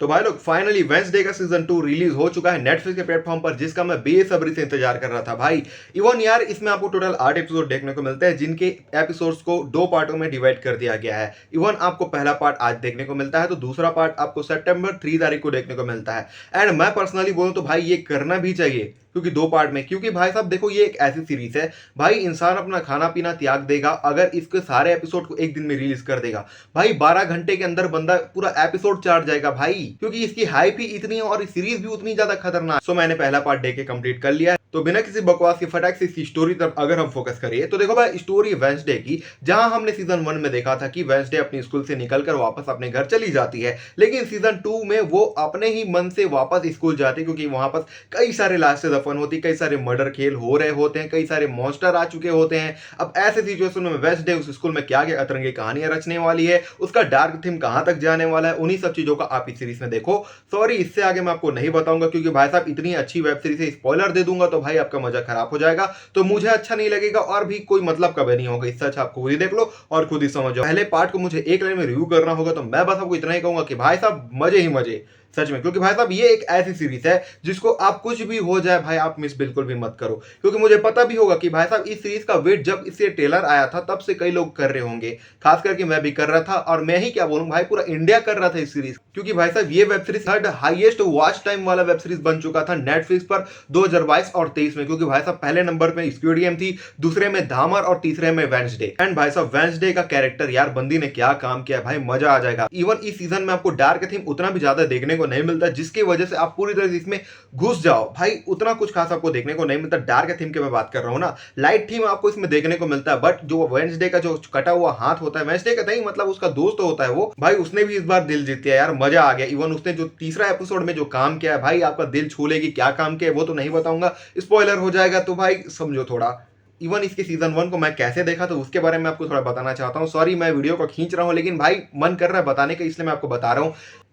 तो भाई लोग फाइनली वेंसडे का सीजन 2 रिलीज हो चुका है नेटफ्लिक्स के प्लेटफॉर्म पर, जिसका मैं बेसब्री से इंतजार कर रहा था भाई। इवन यार इसमें आपको टोटल 8 एपिसोड देखने को मिलते हैं, जिनके एपिसोड्स को 2 पार्टों में डिवाइड कर दिया गया है। इवन आपको पहला पार्ट आज देखने को मिलता है, तो दूसरा पार्ट आपको सितंबर 3 तारीख को देखने को मिलता है। एंड मैं पर्सनली बोलूं तो भाई ये करना भी चाहिए, क्योंकि 2 पार्ट में, क्योंकि भाई साहब देखो ये एक ऐसी सीरीज है भाई, इंसान अपना खाना पीना त्याग देगा अगर इसके सारे एपिसोड को एक दिन में रिलीज कर देगा। भाई 12 घंटे के अंदर बंदा पूरा एपिसोड चाट जाएगा भाई, क्योंकि इसकी हाइप ही इतनी है और सीरीज भी उतनी ज्यादा खतरनाक। सो मैंने पहला पार्ट देख के कंप्लीट कर लिया है। तो बिना किसी बकवास के फटाक से इसकी स्टोरी तरफ अगर हम फोकस करिए तो देखो भाई, स्टोरी वेंसडे की, जहां हमने सीजन 1 में देखा था कि वेंसडे अपनी स्कूल से निकलकर वापस अपने घर चली जाती है, लेकिन सीजन 2 में वो अपने ही मन से वापस स्कूल जाती है, क्योंकि वहां पर कई सारे लाशें दफन होती, कई सारे मर्डर खेल हो रहे होते हैं, कई सारे मॉन्स्टर आ चुके होते हैं। अब ऐसे सिचुएशन में वेंसडे उस स्कूल में क्या क्या अतरंगी कहानियां रचने वाली है, उसका डार्क थीम कहां तक जाने वाला है, उन्हीं सब चीजों का आप इस सीरीज में देखो। सॉरी, इससे आगे मैं आपको नहीं बताऊंगा, क्योंकि भाई साहब इतनी अच्छी वेब सीरीज है, स्पॉइलर दे दूंगा तो भाई आपका मजा खराब हो जाएगा, तो मुझे अच्छा नहीं लगेगा और भी कोई मतलब का भी नहीं होगा। इससे अच्छा आप खुद ही देख लो और खुद ही समझो। पहले पार्ट को मुझे एक लाइन में रिव्यू करना होगा तो मैं बस आपको इतना ही कहूंगा कि भाई साहब मजे ही मजे, सच में। क्योंकि भाई साहब ये एक ऐसी सीरीज है जिसको आप कुछ भी हो जाए भाई आप मिस बिल्कुल भी मत करो, क्योंकि मुझे पता भी होगा कि भाई साहब इस सीरीज का वेट जब इससे ट्रेलर आया था तब से कई लोग कर रहे होंगे, खास करके मैं भी कर रहा था, और मैं ही क्या बोलूं भाई, पूरा इंडिया कर रहा था इस सीरीज। क्योंकि भाई साहब ये web series third highest watch time वाला वेब सीरीज बन चुका था नेटफ्लिक्स पर 2022 और 23 में। क्योंकि भाई साहब पहले नंबर पे स्क्विड गेम थी, दूसरे में धामर और तीसरे में वेंसडे। एंड भाई साहब वेंसडे का कैरेक्टर यार, बंदी ने क्या काम किया भाई, मजा आ जाएगा। इवन इस सीजन में आपको डार्क थीम उतना भी ज्यादा देखने को नहीं मिलता, जिसके वजह से आप पूरी तरह से इसमें घुस जाओ भाई, उतना कुछ खास आपको देखने को नहीं मिलता। डार्क थीम की मैं बात कर रहा हूं ना, लाइट थीम आपको इसमें देखने को मिलता है, बट जो वेंसडे का जो कटा हुआ हाथ होता है, वेंसडे का नहीं मतलब उसका दोस्त होता है वो भाई, उसने भी इस बार दिल जीत लिया यार, मजा आ गया। इवन उसने जो तीसरा एपिसोड में जो काम किया है भाई, आपका दिल छू लेगी। क्या काम किया वो तो नहीं बताऊंगा, स्पॉइलर हो जाएगा, तो भाई समझो थोड़ा। इवन इसके सीजन 1 को मैं कैसे देखा तो उसके बारे में आपको थोड़ा बताना चाहता हूं। सॉरी मैं वीडियो को खींच रहा हूं, लेकिन भाई मन कर रहा है बताने का, इसलिए मैं आपको बता रहा हूं।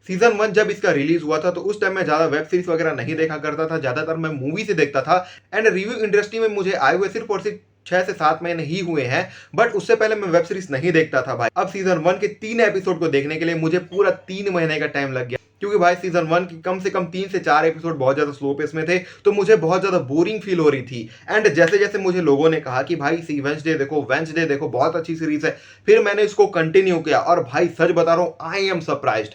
सीजन 1 जब इसका रिलीज हुआ था तो उस टाइम मैं ज्यादा वेब सीरीज वगैरह नहीं देखा करता था, ज्यादातर मैं मूवी से देखता था। एंड रिव्यू इंडस्ट्री में मुझे आए हुए सिर्फ और सिर्फ 6 से 7 महीने ही हुए हैं, बट उससे पहले मैं वेब सीरीज नहीं देखता था भाई। अब सीजन 1 के 3 एपिसोड को देखने के लिए मुझे पूरा 3 महीने का टाइम लग गया, क्योंकि भाई सीजन 1 की कम से कम 3 से 4 एपिसोड बहुत ज्यादा स्लो पेस में थे, तो मुझे बहुत ज्यादा बोरिंग फील हो रही थी। एंड जैसे जैसे मुझे लोगों ने कहा कि भाई सी वेंसडे देखो बहुत अच्छी सीरीज है, फिर मैंने इसको कंटिन्यू किया, और भाई सच बता रहा हूं आई एम सरप्राइज्ड,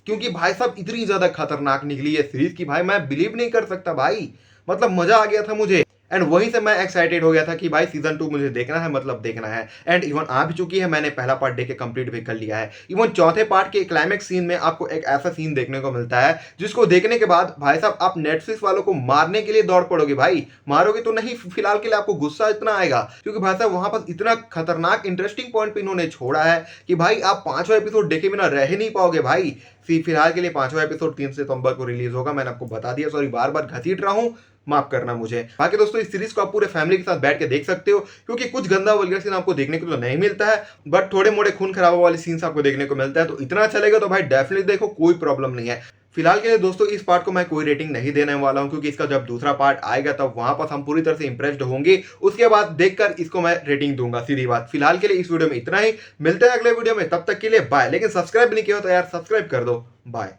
क्योंकि भाई साहब इतनी ज्यादा खतरनाक निकली है सीरीज की भाई, मैं बिलीव नहीं कर सकता भाई, मतलब मजा आ गया था मुझे। एंड वहीं से मैं एक्साइटेड हो गया था कि भाई सीजन 2 मुझे देखना है, मतलब देखना है। एंड इवन आ भी चुकी है, मैंने पहला पार्ट देख के कंप्लीट भी कर लिया है। इवन चौथे पार्ट के क्लाइमेक्स सीन में आपको एक ऐसा सीन देखने को मिलता है जिसको देखने के बाद भाई साहब आप नेटफ्लिक्स वालों को मारने के लिए दौड़ पड़ोगे भाई। मारोगे तो नहीं, फिलहाल के लिए आपको गुस्सा इतना आएगा, क्योंकि भाई साहब वहां पर इतना खतरनाक इंटरेस्टिंग पॉइंट पे इन्होंने छोड़ा है कि भाई आप 5वां एपिसोड देखे बिना रह ही नहीं पाओगे भाई। फिलहाल के लिए 5वां एपिसोड 3 सितंबर को रिलीज होगा, मैंने आपको बता दिया। सॉरी बार बार घसीट रहा हूं, माफ करना मुझे। बाकी दोस्तों इस सीरीज को आप पूरे फैमिली के साथ बैठ के देख सकते हो, क्योंकि कुछ गंदा वल्गर सीन आपको देखने को तो नहीं मिलता है, बट थोड़े मोड़े खून खराबा वाले सीन्स आपको देखने को मिलता है, तो इतना चलेगा तो भाई डेफिनेटली देखो, कोई प्रॉब्लम नहीं है। फिलहाल के लिए दोस्तों इस पार्ट को मैं कोई रेटिंग नहीं देने वाला हूं, क्योंकि इसका जब दूसरा पार्ट आएगा तब वहां पर हम पूरी तरह से इंप्रेस्ड होंगे, उसके बाद देखकर इसको मैं रेटिंग दूंगा, सीधी बात। फिलहाल के लिए इस वीडियो में इतना ही, मिलते हैं अगले वीडियो में, तब तक के लिए बाय। लेकिन सब्सक्राइब नहीं किया हो तो यार सब्सक्राइब कर दो, बाय।